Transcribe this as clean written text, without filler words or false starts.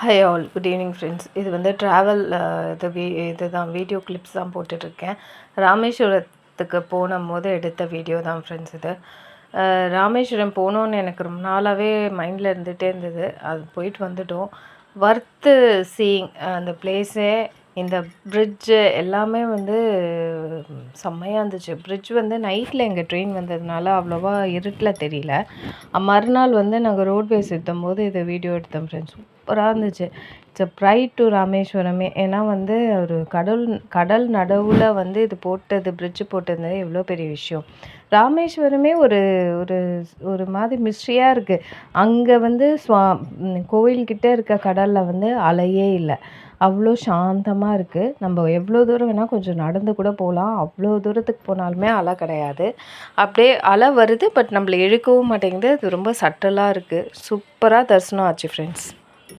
Hi all, good evening friends. இது வந்து travel இதுதான் வீடியோ கிளிப்ஸ் தான் போட்டுட்ருக்கேன். ராமேஸ்வரத்துக்கு போது எடுத்த வீடியோ தான் ஃப்ரெண்ட்ஸ் இது. ராமேஸ்வரம் போகணுன்னு எனக்கு ரொம்ப நாளாகவே மைண்டில் இருந்துகிட்டே இருந்தது. அது போயிட்டு வந்துட்டோம். வர்த்து சீயிங் அந்த பிளேஸே, இந்த பிரிட்ஜு எல்லாமே வந்து செம்மையாக இருந்துச்சு. பிரிட்ஜ் வந்து நைட்டில் எங்கள் ட்ரெயின் வந்ததுனால அவ்வளோவா இருட்டில் தெரியல. மறுநாள் வந்து நாங்கள் ரோட்வேஸ் போது இதை வீடியோ எடுத்தோம் ஃப்ரெண்ட்ஸ். சூப்பராக இருந்துச்சு. இட்ஸ் அ ப்ரைட் டு ராமேஸ்வரமே. ஏன்னா வந்து ஒரு கடல் நடுவில் வந்து இது பிரிட்ஜு போட்டது எவ்வளோ பெரிய விஷயம். ராமேஸ்வரமே ஒரு ஒரு ஒரு மாதிரி மிஸ்ட்ரியாக இருக்குது. அங்கே வந்து கோவில்கிட்ட இருக்க கடலில் வந்து அலையே இல்லை. அவ்வளோ சாந்தமாக இருக்குது. நம்ம எவ்வளோ தூரம் வேணால் கொஞ்சம் நடந்து கூட போகலாம். அவ்வளோ தூரத்துக்கு போனாலுமே அலை கிடையாது. அப்படியே அலை வருது, பட் நம்மளை இழுக்கவும் மாட்டேங்குது. அது ரொம்ப சட்டலாக இருக்குது. சூப்பராக தரிசனம் ஆச்சு ஃப்ரெண்ட்ஸ்.